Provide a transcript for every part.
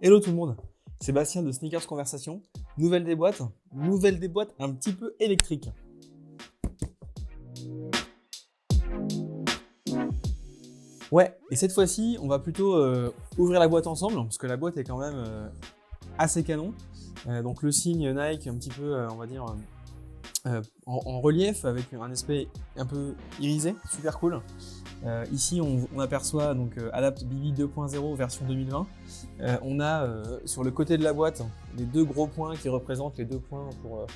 Hello tout le monde, Sébastien de Sneakers Conversation, nouvelle déboîte un petit peu électrique. Ouais, et cette fois-ci, on va plutôt ouvrir la boîte ensemble, parce que la boîte est quand même assez canon. Donc le signe Nike un petit peu, on va dire, en relief, avec un aspect un peu irisé, super cool. Ici, on aperçoit donc Adapt BB 2.0 version 2020. On a sur le côté de la boîte les deux gros points qui représentent les deux points pour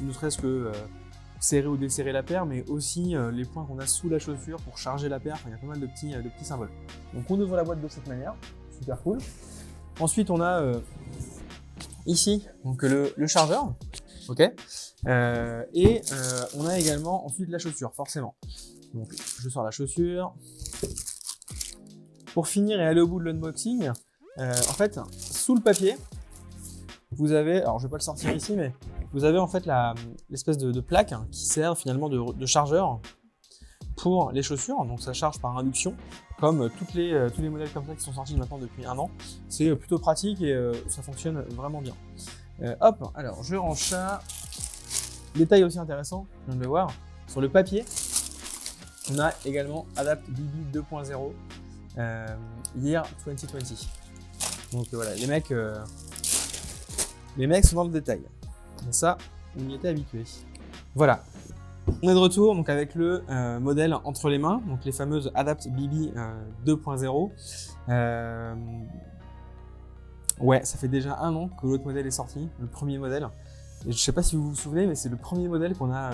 ne serait-ce que serrer ou desserrer la paire, mais aussi les points qu'on a sous la chaussure pour charger la paire. Enfin, il y a pas mal de petits symboles. Donc on ouvre la boîte de cette manière, super cool. Ensuite, on a ici donc le chargeur. Ok, on a également ensuite la chaussure, forcément. Donc je sors la chaussure. Pour finir et aller au bout de l'unboxing, en fait, sous le papier, vous avez, alors je vais pas le sortir ici, mais vous avez en fait l'espèce de plaque qui sert finalement de chargeur pour les chaussures. Donc ça charge par induction, comme tous les modèles comme ça qui sont sortis maintenant depuis 1 an. C'est plutôt pratique et ça fonctionne vraiment bien. Hop, alors je range ça. Détail aussi intéressant, je viens de le voir, sur le papier, on a également Adapt BB 2.0 Year 2020. Donc voilà, les mecs sont dans le détail. Et ça, on y était habitué. Voilà, on est de retour donc avec le modèle entre les mains, donc les fameuses Adapt BB 2.0. Ouais, ça fait déjà 1 an que l'autre modèle est sorti, le premier modèle. Et je sais pas si vous vous souvenez, mais c'est le premier modèle qu'on a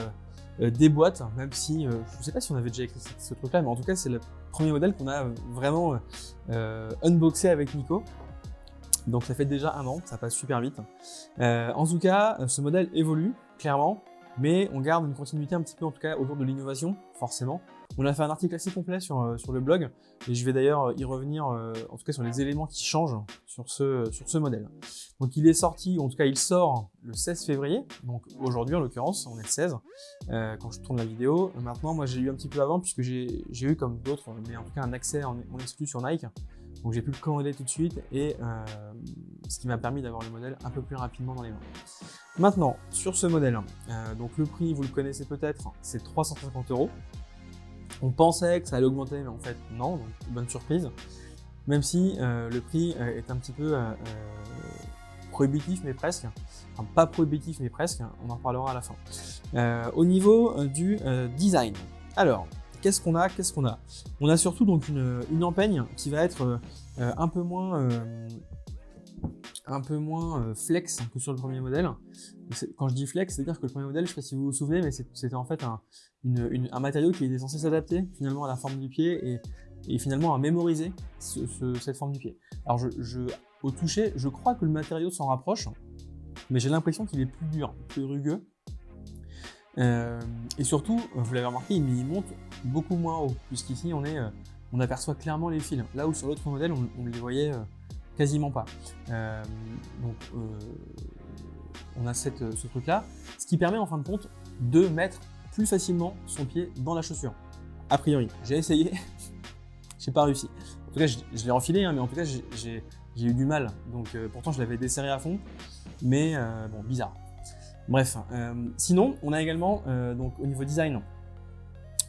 déboîte, même si je sais pas si on avait déjà écrit ce truc-là, mais en tout cas c'est le premier modèle qu'on a vraiment unboxé avec Nico. Donc ça fait déjà 1 an, ça passe super vite. En tout cas, ce modèle évolue clairement, mais on garde une continuité un petit peu en tout cas autour de l'innovation, forcément. On a fait un article assez complet sur le blog, et je vais d'ailleurs y revenir en tout cas sur les éléments qui changent sur ce modèle. Donc il est sorti, en tout cas il sort le 16 février, donc aujourd'hui en l'occurrence, on est le 16 quand je tourne la vidéo. Maintenant moi j'ai eu un petit peu avant puisque j'ai eu comme d'autres, mais en tout cas un accès en exclu sur Nike. Donc j'ai pu le commander tout de suite et ce qui m'a permis d'avoir le modèle un peu plus rapidement dans les mains. Maintenant, sur ce modèle, donc le prix, vous le connaissez peut-être, c'est 350 €. On pensait que ça allait augmenter, mais en fait non, donc bonne surprise. Même si le prix est un petit peu prohibitif, mais presque. Enfin, pas prohibitif, mais presque, on en reparlera à la fin. Au niveau du design, alors, qu'est-ce qu'on a? On a surtout donc une empeigne qui va être un peu moins flex que sur le premier modèle. Quand je dis flex, c'est-à-dire que le premier modèle, je ne sais pas si vous vous souvenez, mais c'était en fait un matériau qui était censé s'adapter finalement à la forme du pied et finalement à mémoriser cette forme du pied. Alors au toucher, je crois que le matériau s'en rapproche, mais j'ai l'impression qu'il est plus dur, plus rugueux. Et surtout, vous l'avez remarqué, il monte beaucoup moins haut, puisqu'ici on aperçoit clairement les fils, là où sur l'autre modèle on les voyait quasiment pas. On a ce truc là, ce qui permet en fin de compte de mettre plus facilement son pied dans la chaussure. A priori, j'ai essayé, j'ai pas réussi. En tout cas, je l'ai enfilé, mais en tout cas j'ai eu du mal. Donc pourtant je l'avais desserré à fond, mais bon, bizarre. Bref, sinon on a également donc au niveau design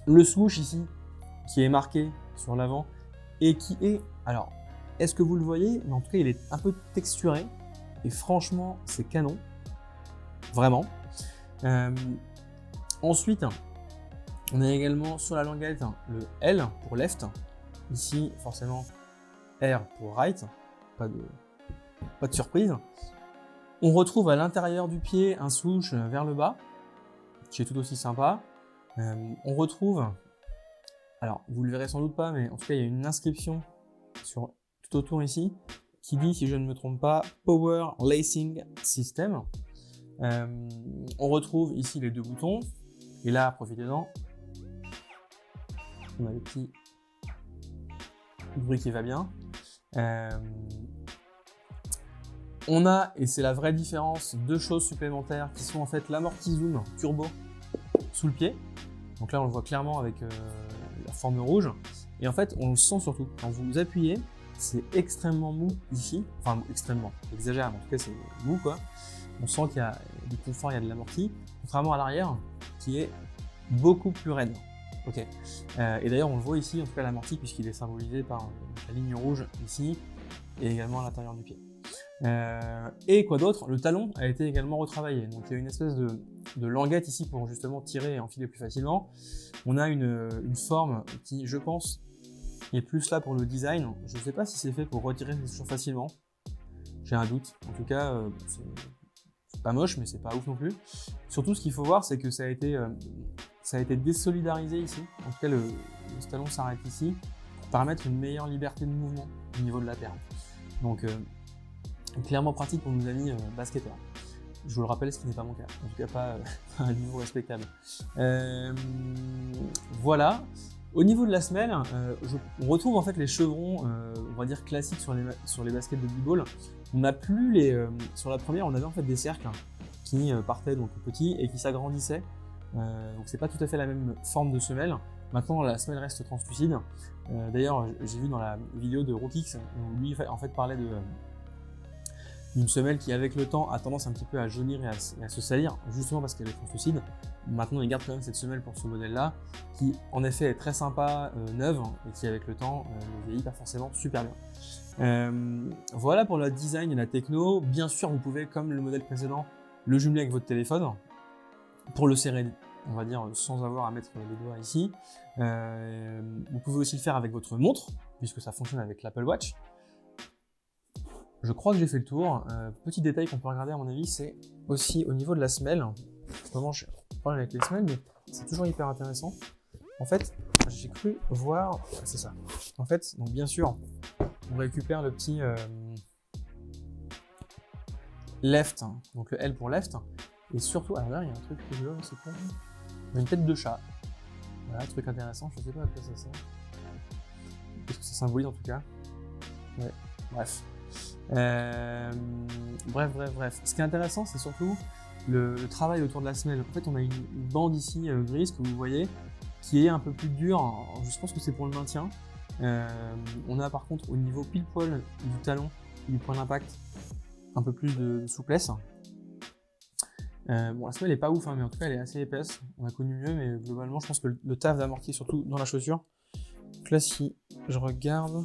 le swoosh ici qui est marqué sur l'avant et qui est, alors est-ce que vous le voyez, mais en tout cas il est un peu texturé et franchement c'est canon, vraiment. Ensuite on a également sur la languette le L pour left, ici forcément R pour right, pas de surprise. On retrouve à l'intérieur du pied un swoosh vers le bas, qui est tout aussi sympa. On retrouve, alors vous le verrez sans doute pas, mais en tout cas il y a une inscription tout autour ici, qui dit, si je ne me trompe pas, Power Lacing System. On retrouve ici les 2 boutons, et là, profitez-en, on a le petit bruit qui va bien. On a, et c'est la vraie différence, 2 choses supplémentaires qui sont en fait l'amorti-zoom turbo sous le pied. Donc là on le voit clairement avec la forme rouge. Et en fait on le sent surtout. Quand vous appuyez, c'est extrêmement mou ici, enfin extrêmement, j'exagère, mais en tout cas c'est mou quoi. On sent qu'il y a du confort, il y a de l'amorti, contrairement à l'arrière qui est beaucoup plus raide. Ok. Et d'ailleurs on le voit ici, en tout cas l'amorti, puisqu'il est symbolisé par la ligne rouge ici et également à l'intérieur du pied. Et quoi d'autre, le talon a été également retravaillé. Donc il y a une espèce de languette ici pour justement tirer et enfiler plus facilement. On a une forme qui, je pense, est plus là pour le design. Je ne sais pas si c'est fait pour retirer les chaussures facilement. J'ai un doute. En tout cas, c'est pas moche, mais c'est pas ouf non plus. Surtout, ce qu'il faut voir, c'est que ça a été désolidarisé ici. En tout cas, le talon s'arrête ici pour permettre une meilleure liberté de mouvement au niveau de la paire. Donc, clairement pratique pour nos amis basketteurs. Je vous le rappelle, ce qui n'est pas mon cas. En tout cas, pas à un niveau respectable. Voilà. Au niveau de la semelle, on retrouve en fait les chevrons, on va dire classiques sur les baskets de b-ball. On n'a plus les. Sur la première, on avait en fait des cercles qui partaient donc petits et qui s'agrandissaient. Donc c'est pas tout à fait la même forme de semelle. Maintenant, la semelle reste translucide. D'ailleurs, j'ai vu dans la vidéo de Rookix où lui en fait parlait d'une semelle qui, avec le temps, a tendance un petit peu à jaunir et à se salir, justement parce qu'elle est translucide. Maintenant, il garde quand même cette semelle pour ce modèle-là, qui en effet est très sympa, neuve, et qui avec le temps ne vieillit pas forcément super bien. Voilà pour le design et la techno. Bien sûr, vous pouvez, comme le modèle précédent, le jumeler avec votre téléphone pour le serrer, on va dire, sans avoir à mettre les doigts ici. Vous pouvez aussi le faire avec votre montre, puisque ça fonctionne avec l'Apple Watch. Je crois que j'ai fait le tour. Petit détail qu'on peut regarder à mon avis, c'est aussi au niveau de la semelle. Vraiment, je suis pas avec les semelles, mais c'est toujours hyper intéressant. En fait, j'ai cru voir... C'est ça. En fait, donc bien sûr, on récupère le petit left, donc le L pour left. Et surtout, alors là, il y a un truc que je vois, c'est quoi? Une tête de chat. Voilà, truc intéressant, je sais pas à quoi ça sert. Qu'est-ce que ça symbolise en tout cas? Ouais, bref. Bref. Ce qui est intéressant, c'est surtout le travail autour de la semelle. En fait, on a une bande ici grise que vous voyez qui est un peu plus dure. Je pense que c'est pour le maintien. On a par contre au niveau pile poil du talon, du point d'impact, un peu plus de souplesse. Bon, la semelle est pas ouf, hein, mais en tout cas, elle est assez épaisse. On a connu mieux, mais globalement, je pense que le taf d'amorti, surtout dans la chaussure. Donc là, si je regarde,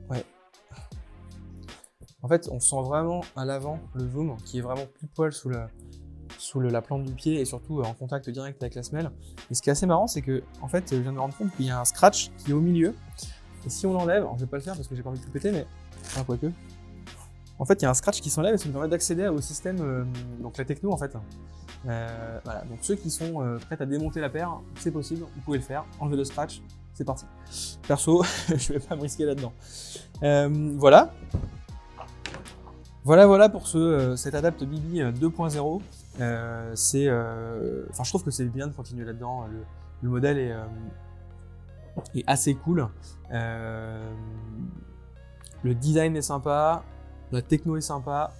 ouais. En fait, on sent vraiment à l'avant le zoom qui est vraiment plus poil sous la plante du pied et surtout en contact direct avec la semelle. Et ce qui est assez marrant, c'est que en fait, je viens de me rendre compte qu'il y a un scratch qui est au milieu. Et si on l'enlève, alors je vais pas le faire parce que j'ai pas envie de tout péter, mais enfin, quoique. En fait, il y a un scratch qui s'enlève et ça nous permet d'accéder au système, donc la techno en fait. Voilà, donc ceux qui sont prêts à démonter la paire, c'est possible, vous pouvez le faire. Enlevez le scratch, c'est parti. Perso, je vais pas me risquer là-dedans. Voilà. Voilà pour cet Adapt BB 2.0. Enfin, je trouve que c'est bien de continuer là-dedans. Le modèle est assez cool. Le design est sympa. La techno est sympa.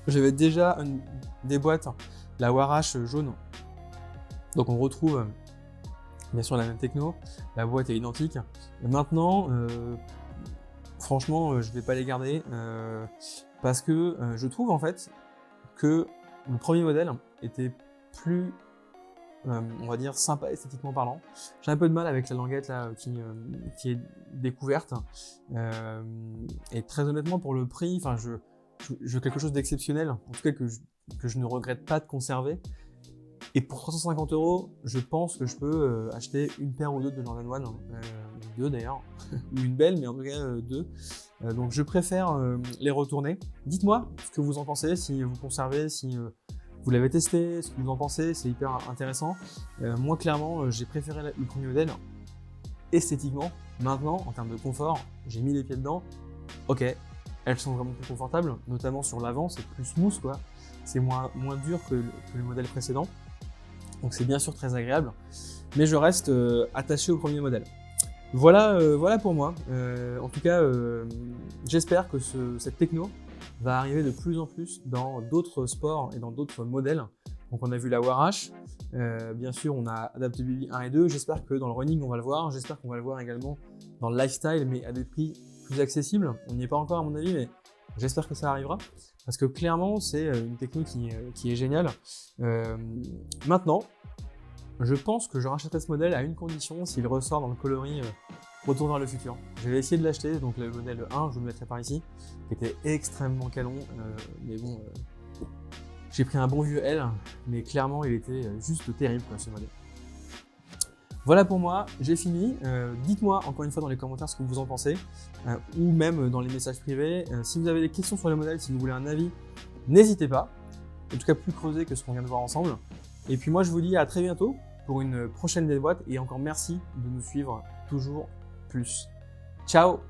J'avais déjà des boîtes, la Warash jaune. Donc on retrouve bien sûr la même techno. La boîte est identique. Et maintenant, franchement, je vais pas les garder. Parce que je trouve en fait que le premier modèle était plus, on va dire, sympa esthétiquement parlant. J'ai un peu de mal avec la languette là qui est découverte. Et très honnêtement, pour le prix, enfin, je veux quelque chose d'exceptionnel, en tout cas que je ne regrette pas de conserver. Et pour 350 €, je pense que je peux acheter une paire ou deux de Jordan 1, deux d'ailleurs, ou une belle, mais en tout cas deux. Donc je préfère les retourner. Dites-moi ce que vous en pensez, si vous conservez, si vous l'avez testé, ce que vous en pensez, c'est hyper intéressant. Moi clairement, j'ai préféré le premier modèle esthétiquement. Maintenant, en termes de confort, j'ai mis les pieds dedans. Ok, elles sont vraiment plus confortables, notamment sur l'avant, c'est plus smooth quoi. C'est moins dur que le modèle précédent. Donc c'est bien sûr très agréable, mais je reste attaché au premier modèle. Voilà pour moi. En tout cas, j'espère que cette techno va arriver de plus en plus dans d'autres sports et dans d'autres modèles. Donc on a vu la Warash, bien sûr on a Adapt BB 1 et 2, j'espère que dans le running on va le voir, j'espère qu'on va le voir également dans le lifestyle, mais à des prix plus accessible. On n'y est pas encore à mon avis, mais j'espère que ça arrivera. Parce que clairement, c'est une technique qui est géniale. Maintenant, je pense que je rachèterai ce modèle à une condition, s'il ressort dans le coloris Retour vers le futur. J'avais essayé de l'acheter, donc le modèle 1, je vous le mettrai par ici, qui était extrêmement canon, mais bon, j'ai pris un bon vieux L, mais clairement il était juste terrible quoi, ce modèle. Voilà pour moi, j'ai fini. Dites-moi encore une fois dans les commentaires ce que vous en pensez, ou même dans les messages privés. Si vous avez des questions sur le modèle, si vous voulez un avis, n'hésitez pas. En tout cas plus creusé que ce qu'on vient de voir ensemble. Et puis moi je vous dis à très bientôt pour une prochaine déboîte et encore merci de nous suivre toujours plus. Ciao!